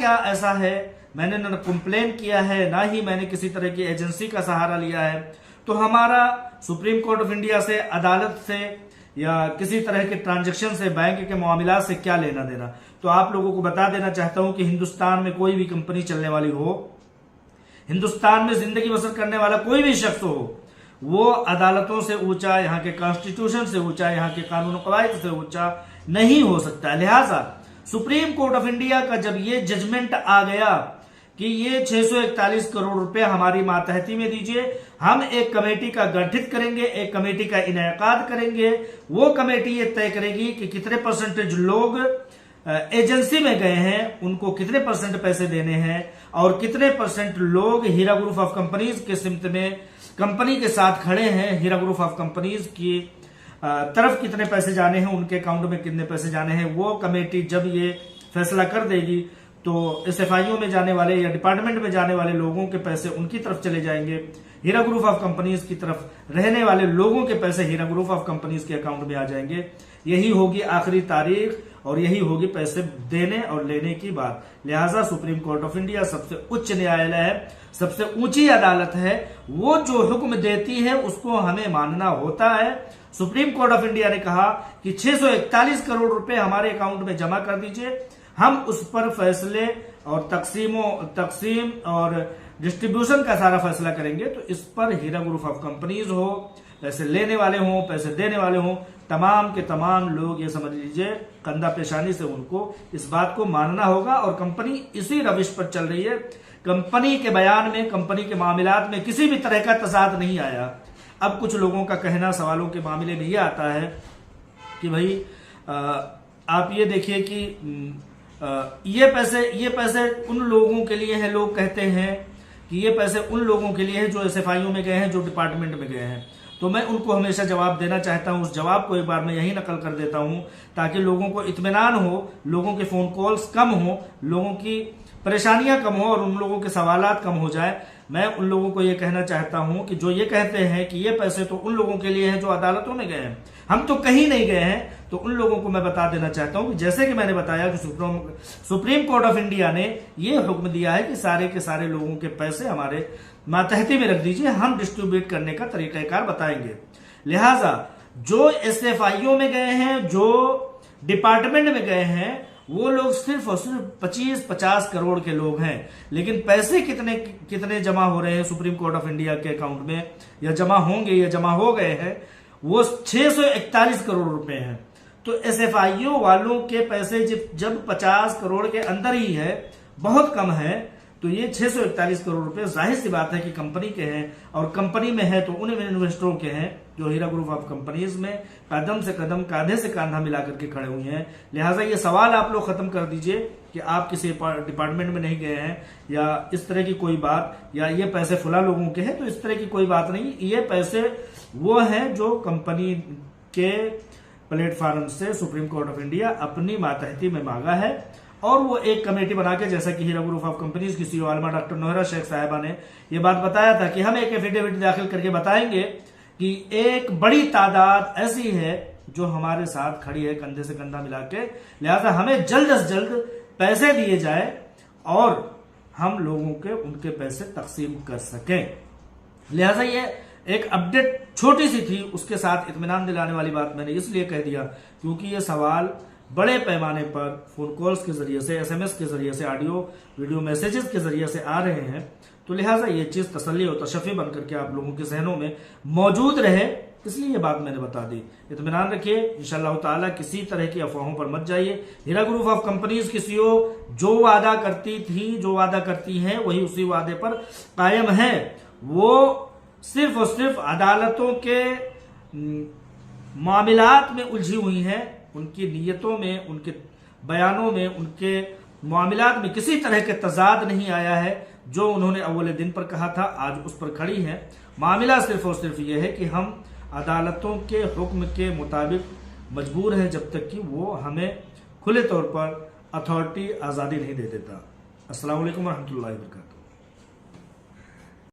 क्या ऐसा है, मैंने न कंप्लेन किया है, ना ही मैंने किसी तरह की एजेंसी का सहारा लिया है, तो हमारा सुप्रीम कोर्ट ऑफ इंडिया से, अदालत से या किसी तरह के ट्रांजैक्शन से, बैंक के मामला से क्या लेना देना। तो आप लोगों को बता देना चाहता हूं कि हिंदुस्तान में कोई भी कंपनी चलने वाली हो, हिंदुस्तान में जिंदगी बसर करने वाला कोई भी शख्स हो, वो अदालतों से ऊंचा, यहाँ के कॉन्स्टिट्यूशन से ऊंचा, यहाँ के कानून कवायद से ऊंचा नहीं हो सकता। लिहाजा सुप्रीम कोर्ट ऑफ इंडिया का जब ये जजमेंट आ गया कि ये 641 करोड़ रुपए हमारी मातहती में दीजिए, हम एक कमेटी का गठित करेंगे, एक कमेटी का इनेकाद करेंगे, वो कमेटी ये तय करेगी कि कितने परसेंटेज लोग एजेंसी में गए हैं, उनको कितने परसेंट पैसे देने हैं, और कितने परसेंट लोग हीरा ग्रुप ऑफ कंपनीज के सिमत में कंपनी के साथ खड़े हैं, हीरा ग्रुप ऑफ कंपनीज की तरफ कितने पैसे जाने हैं, उनके अकाउंट में कितने पैसे जाने हैं। वो कमेटी जब ये फैसला कर देगी तो एसएफआईओ में जाने वाले या डिपार्टमेंट में जाने वाले लोगों के पैसे उनकी तरफ चले जाएंगे, हीरा ग्रुप ऑफ कंपनीज की तरफ रहने वाले लोगों के पैसे हीरा ग्रुप ऑफ कंपनीज के अकाउंट में आ जाएंगे। यही होगी आखिरी तारीख और यही होगी पैसे देने और लेने की बात। लिहाजा सुप्रीम कोर्ट ऑफ इंडिया सबसे उच्च न्यायालय है, सबसे ऊंची अदालत है, वो जो हुक्म देती है उसको हमें मानना होता है। सुप्रीम कोर्ट ऑफ इंडिया ने कहा कि 641 करोड़ रुपए हमारे अकाउंट में जमा कर दीजिए, हम उस पर फैसले और तकसीम और डिस्ट्रीब्यूशन का सारा फैसला करेंगे। तो इस पर हीरा ग्रुप ऑफ कंपनीज हो, पैसे लेने वाले हों, पैसे देने वाले हों, तमाम के तमाम लोग ये समझ लीजिए कंधा पेशानी से उनको इस बात को मानना होगा। और कंपनी इसी रविश पर चल रही है। कंपनी के बयान में, कंपनी के मामलात में किसी भी तरह का तजाद नहीं आया। अब कुछ लोगों का कहना सवालों के मामले में ये आता है कि भाई आप ये देखिए कि ये पैसे उन लोगों के लिए हैं, लोग कहते हैं कि ये पैसे उन लोगों के लिए हैं जो एसएफआईओ में गए हैं, जो डिपार्टमेंट में गए हैं। तो मैं उनको हमेशा जवाब देना चाहता हूं। उस जवाब को एक बार मैं यही नकल कर देता हूं ताकि लोगों को इत्मीनान हो, लोगों के फोन कॉल्स कम हो, लोगों की परेशानियां कम हो और उन लोगों के सवालात कम हो जाए। मैं उन लोगों को ये कहना चाहता हूं कि जो ये कहते हैं कि ये पैसे तो उन लोगों के लिए हैं जो अदालतों में गए हैं, हम तो कहीं नहीं गए हैं, तो उन लोगों को मैं बता देना चाहता हूं कि जैसे कि मैंने बताया कि सुप्रीम कोर्ट ऑफ इंडिया ने ये हुक्म दिया है कि सारे के सारे लोगों के पैसे हमारे मातहती में रख दीजिए, हम डिस्ट्रीब्यूट करने का तरीकाकार बताएंगे। लिहाजा जो एसएफआईओ में गए हैं, जो डिपार्टमेंट में गए हैं, वो लोग सिर्फ और सिर्फ 25-50 करोड़ के लोग हैं। लेकिन पैसे कितने जमा हो रहे हैं सुप्रीम कोर्ट ऑफ इंडिया के अकाउंट में, या जमा होंगे या जमा हो गए हैं, वो 641 करोड़ रुपए हैं। तो एसएफआईओ वालों के पैसे जब 50 करोड़ के अंदर ही है, बहुत कम है, तो ये 641 करोड़ रुपए जाहिर सी बात है कि कंपनी के हैं, और कंपनी में है तो उन इन्वेस्टरों के हैं जो हीरा ग्रुप ऑफ कंपनीज में कदम से कदम, कांधे से कांधा मिलाकर के खड़े हुए हैं। लिहाजा ये सवाल आप लोग खत्म कर दीजिए कि आप किसी डिपार्टमेंट में नहीं गए हैं या इस तरह की कोई बात, या ये पैसे फुला लोगों के हैं, तो इस तरह की कोई बात नहीं। ये पैसे वो हैं जो कंपनी के प्लेटफॉर्म से सुप्रीम कोर्ट ऑफ इंडिया अपनी मातहती में मांगा है, और वो एक कमेटी बना के, जैसा कि हीरा ग्रुप ऑफ कंपनीज की सीईओ आलमा डॉक्टर नोहरा शेख साहिबा ने ये बात बताया था कि हम एक एफिडेविट दाखिल करके बताएंगे कि एक बड़ी तादाद ऐसी है जो हमारे साथ खड़ी है कंधे से कंधा मिला के, लिहाजा हमें जल्द से जल्द पैसे दिए जाए और हम लोगों के उनके पैसे तकसीम कर सकें। लिहाजा ये एक अपडेट छोटी सी थी, उसके साथ इत्मीनान दिलाने वाली बात मैंने इसलिए कह दिया क्योंकि ये सवाल बड़े पैमाने पर फोन कॉल्स के जरिए से, एसएमएस के जरिए से, ऑडियो वीडियो मैसेजेस के जरिए से आ रहे हैं। तो लिहाजा ये चीज तसल्ली और तशफ़ी बन करके आप लोगों के जहनों में मौजूद रहे, इसलिए ये बात मैंने बता दी। इत्मीनान रखिए, इंशाअल्लाह ताला किसी तरह की अफवाहों पर मत जाइए। हीरा ग्रुप ऑफ कंपनीज की सीईओ जो वादा करती थी, जो वादा करती है, वही उसी वादे पर कायम है। वो सिर्फ और सिर्फ अदालतों के मामलात में उलझी हुई हैं, उनकी नीयतों में, उनके बयानों में, उनके मामलात में किसी तरह के तजाद नहीं आया है। जो उन्होंने अव्वल दिन पर कहा था आज उस पर खड़ी है। मामला सिर्फ और सिर्फ यह है कि हम अदालतों के हुक्म के मुताबिक मजबूर हैं जब तक कि वो हमें खुले तौर पर अथॉरिटी आज़ादी नहीं दे देता। अस्सलाम वालेकुम रहमतुल्लाहि व बरकातहू।